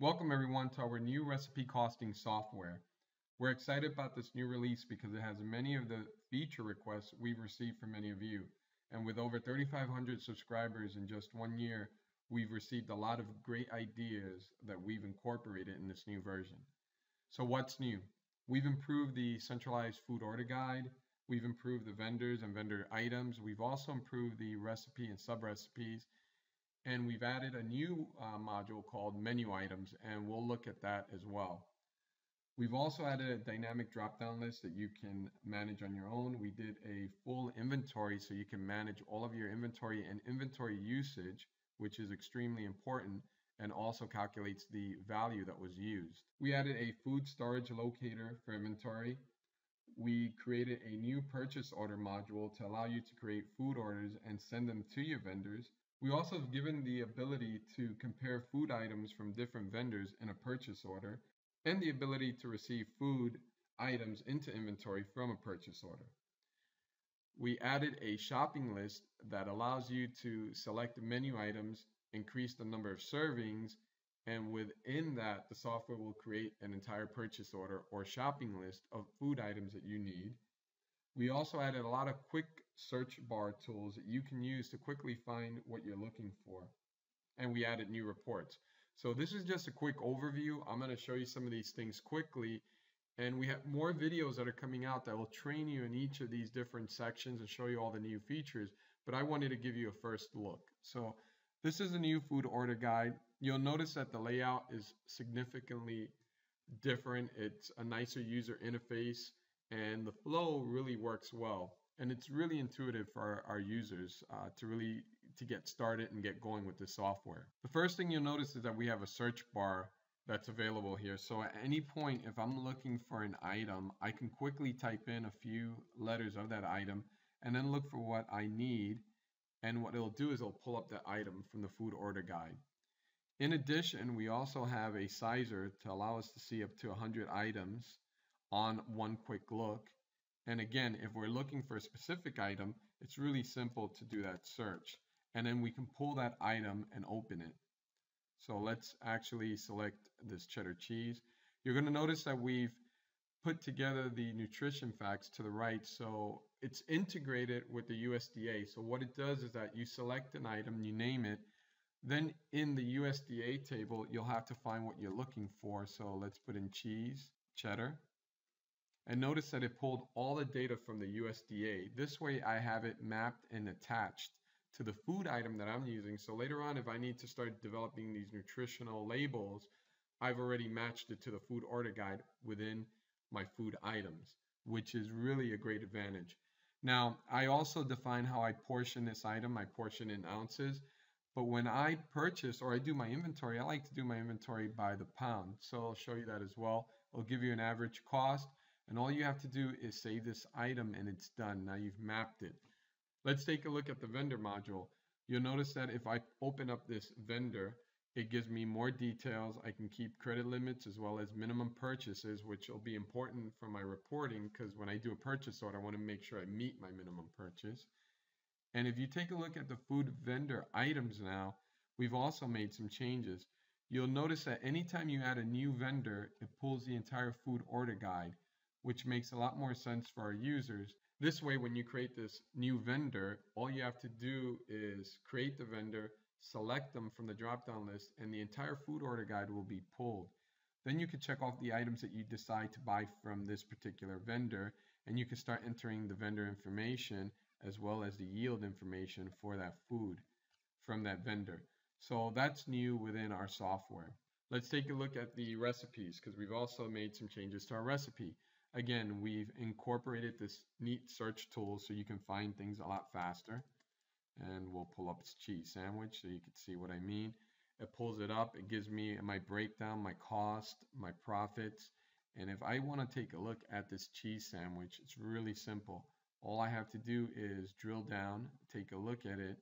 Welcome everyone to our new recipe costing software. We're excited about this new release because it has many of the feature requests we've received from many of you. And with over 3,500 subscribers in just 1 year, we've received a lot of great ideas that we've incorporated in this new version. So what's new? We've improved the centralized food order guide. We've improved the vendors and vendor items. We've also improved the recipe and sub-recipes, and we've added a new module called menu items, and we'll look at that as well. We've also added a dynamic drop-down list that you can manage on your own. We did a full inventory so you can manage all of your inventory and inventory usage, which is extremely important, and also calculates the value that was used. We added a food storage locator for inventory. We created a new purchase order module to allow you to create food orders and send them to your vendors. We also have given the ability to compare food items from different vendors in a purchase order, and the ability to receive food items into inventory from a purchase order. We added a shopping list that allows you to select menu items, increase the number of servings, and within that, the software will create an entire purchase order or shopping list of food items that you need. We also added a lot of quick search bar tools that you can use to quickly find what you're looking for. And we added new reports. So this is just a quick overview. I'm going to show you some of these things quickly. And we have more videos that are coming out that will train you in each of these different sections and show you all the new features. But I wanted to give you a first look. So this is a new food order guide. You'll notice that the layout is significantly different. It's a nicer user interface, and the flow really works well. And it's really intuitive for our users to get started and get going with the software. The first thing you'll notice is that we have a search bar that's available here. So at any point, if I'm looking for an item, I can quickly type in a few letters of that item and then look for what I need. And what it'll do is it'll pull up that item from the food order guide. In addition, we also have a sizer to allow us to see up to 100 items on one quick look. And again, if we're looking for a specific item, it's really simple to do that search. And then we can pull that item and open it. So let's actually select this cheddar cheese. You're going to notice that we've put together the nutrition facts to the right. So it's integrated with the USDA. So what it does is that you select an item, you name it, then in the USDA table, you'll have to find what you're looking for. So let's put in cheese, cheddar. And notice that it pulled all the data from the USDA. This way I have it mapped and attached to the food item that I'm using. So later on, if I need to start developing these nutritional labels, I've already matched it to the food order guide within my food items, which is really a great advantage. Now, I also define how I portion this item. I portion in ounces. But when I purchase or I do my inventory, I like to do my inventory by the pound. So I'll show you that as well. It'll give you an average cost. And all you have to do is save this item and it's done. Now you've mapped it. Let's take a look at the vendor module. You'll notice that if I open up this vendor, it gives me more details. I can keep credit limits as well as minimum purchases, which will be important for my reporting because when I do a purchase order, I want to make sure I meet my minimum purchase. And if you take a look at the food vendor items now, we've also made some changes. You'll notice that anytime you add a new vendor, it pulls the entire food order guide, which makes a lot more sense for our users. This way, when you create this new vendor, all you have to do is create the vendor, select them from the drop-down list, and the entire food order guide will be pulled. Then you can check off the items that you decide to buy from this particular vendor, and you can start entering the vendor information as well as the yield information for that food from that vendor. So that's new within our software. Let's take a look at the recipes because we've also made some changes to our recipe. Again, we've incorporated this neat search tool so you can find things a lot faster. And we'll pull up this cheese sandwich so you can see what I mean. It pulls it up. It gives me my breakdown, my cost, my profits. And if I want to take a look at this cheese sandwich, it's really simple. All I have to do is drill down, take a look at it,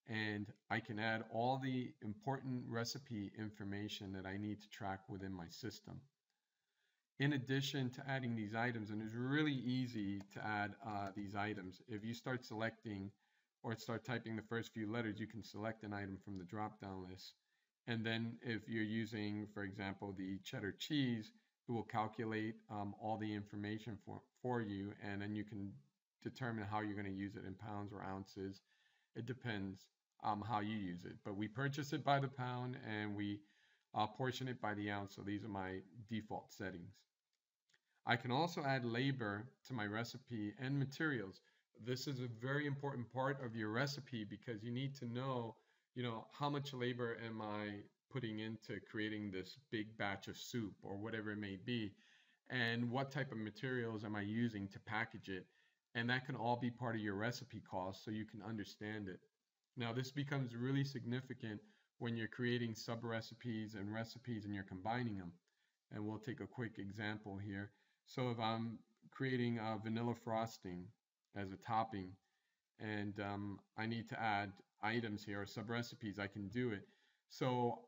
and I can add all the important recipe information that I need to track within my system. In addition to adding these items, and it's really easy to add these items. If you start selecting or start typing the first few letters, you can select an item from the drop-down list And then if you're using, for example, the cheddar cheese, it will calculate all the information for you, and then you can determine how you're going to use it in pounds or ounces. It depends how you use it. But we purchase it by the pound and we portion it by the ounce. So these are my default settings. I can also add labor to my recipe and materials. This is a very important part of your recipe because you need to know, how much labor am I putting into creating this big batch of soup or whatever it may be, and what type of materials am I using to package it. And that can all be part of your recipe cost so you can understand it. Now, this becomes really significant when you're creating sub recipes and recipes and you're combining them. And we'll take a quick example here. So if I'm creating a vanilla frosting as a topping and I need to add items here or sub recipes, I can do it. So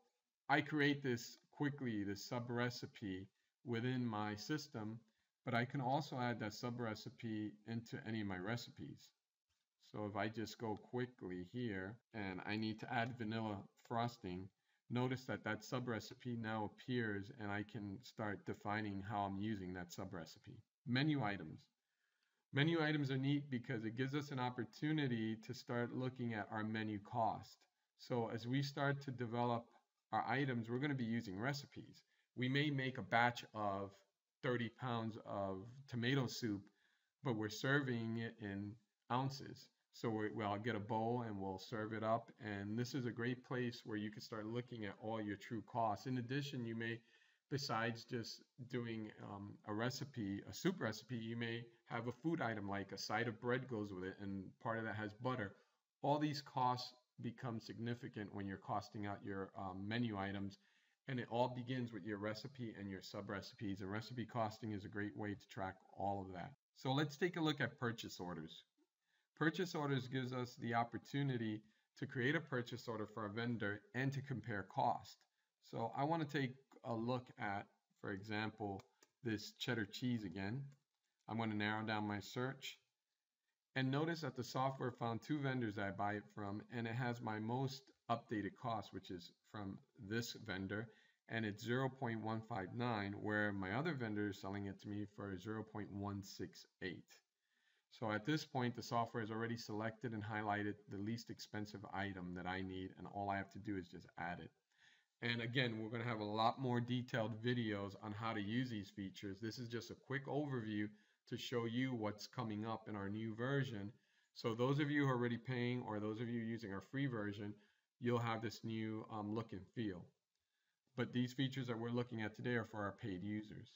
I create this quickly, this sub recipe within my system, but I can also add that sub recipe into any of my recipes. So if I just go quickly here and I need to add vanilla frosting, notice that that sub recipe now appears and I can start defining how I'm using that sub recipe. Menu items. Menu items are neat because it gives us an opportunity to start looking at our menu cost. So as we start to develop our items, we're going to be using recipes. We may make a batch of 30 pounds of tomato soup, but we're serving it in ounces. So I'll get a bowl and we'll serve it up. And this is a great place where you can start looking at all your true costs. In addition, you may, besides just doing a recipe, a soup recipe, you may have a food item like a side of bread goes with it and part of that has butter. All these costs become significant when you're costing out your menu items. And it all begins with your recipe and your sub recipes. And recipe costing is a great way to track all of that. So let's take a look at purchase orders. Purchase orders gives us the opportunity to create a purchase order for a vendor and to compare cost. So I want to take a look at, for example, this cheddar cheese again. I'm going to narrow down my search. And notice that the software found 2 vendors that I buy it from, and it has my most updated cost, which is from this vendor, and it's 0.159, where my other vendor is selling it to me for 0.168. So at this point, the software has already selected and highlighted the least expensive item that I need, and all I have to do is just add it. And again, we're going to have a lot more detailed videos on how to use these features. This is just a quick overview to show you what's coming up in our new version. So those of you who are already paying or those of you using our free version, you'll have this new look and feel. But these features that we're looking at today are for our paid users.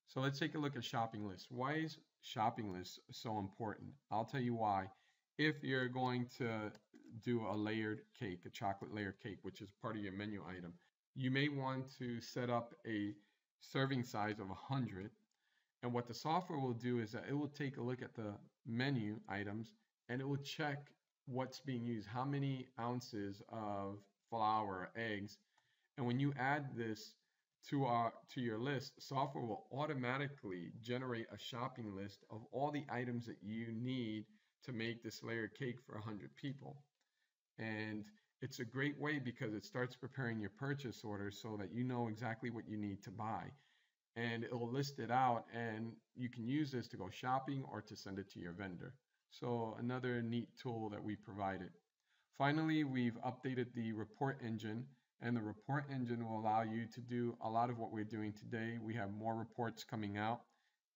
So let's take a look at shopping lists. Why is shopping lists so important? I'll tell you why. If you're going to do a layered cake, a chocolate layered cake, which is part of your menu item, you may want to set up a serving size of 100. And what the software will do is that it will take a look at the menu items and it will check what's being used, how many ounces of flour, eggs. And when you add this to your list, software will automatically generate a shopping list of all the items that you need to make this layered cake for 100 people. And it's a great way because it starts preparing your purchase order so that you know exactly what you need to buy. And it will list it out, and you can use this to go shopping or to send it to your vendor. So another neat tool that we provided. Finally, we've updated the report engine, and the report engine will allow you to do a lot of what we're doing today. We have more reports coming out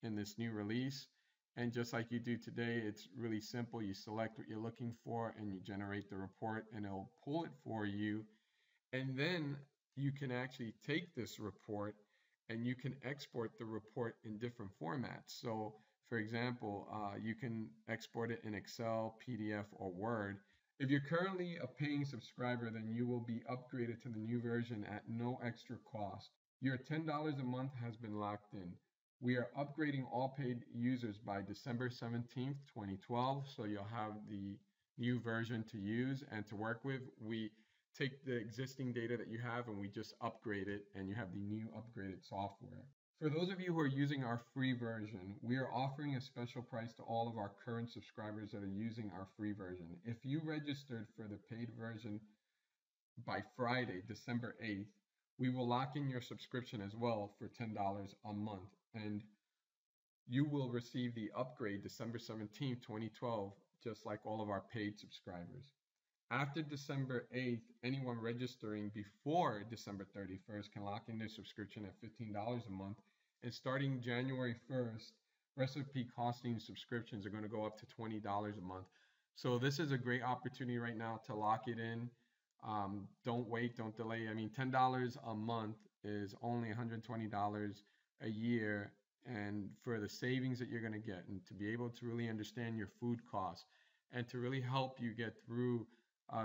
in this new release. And just like you do today, it's really simple. You select what you're looking for and you generate the report and it'll pull it for you. And then you can actually take this report and you can export the report in different formats. So for example, you can export it in Excel, PDF, or Word. If you're currently a paying subscriber, then you will be upgraded to the new version at no extra cost. Your $10 a month has been locked in. We are upgrading all paid users by December 17th, 2012, so you'll have the new version to use and to work with. We take the existing data that you have and we just upgrade it, and you have the new upgraded software. For those of you who are using our free version, we are offering a special price to all of our current subscribers that are using our free version. If you registered for the paid version by Friday, December 8th, we will lock in your subscription as well for $10 a month. And you will receive the upgrade December 17th, 2012, just like all of our paid subscribers. After December 8th, anyone registering before December 31st can lock in their subscription at $15 a month. And starting January 1st, Recipe Costing subscriptions are going to go up to $20 a month. So this is a great opportunity right now to lock it in. Don't wait, don't delay. I mean, $10 a month is only $120 a year. And for the savings that you're going to get, and to be able to really understand your food costs, and to really help you get through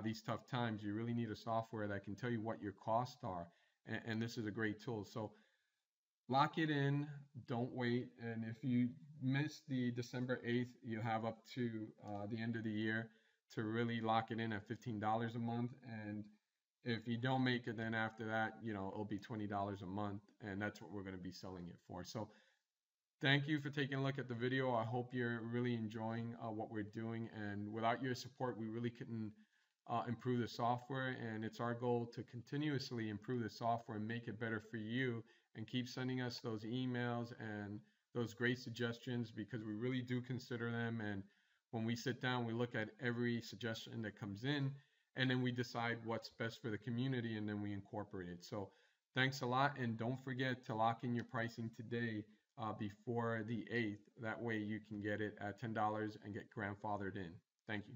these tough times, you really need a software that can tell you what your costs are. And this is a great tool. So lock it in, don't wait. And if you miss the December 8th, you have up to the end of the year to really lock it in at $15 a month. And if you don't make it, then after that, it'll be $20 a month. And that's what we're going to be selling it for. So thank you for taking a look at the video. I hope you're really enjoying what we're doing. And without your support, we really couldn't improve the software. And it's our goal to continuously improve the software and make it better for you, and keep sending us those emails and those great suggestions, because we really do consider them. And when we sit down, we look at every suggestion that comes in, and then we decide what's best for the community, and then we incorporate it. So thanks a lot. And don't forget to lock in your pricing today before the 8th. That way you can get it at $10 and get grandfathered in. Thank you.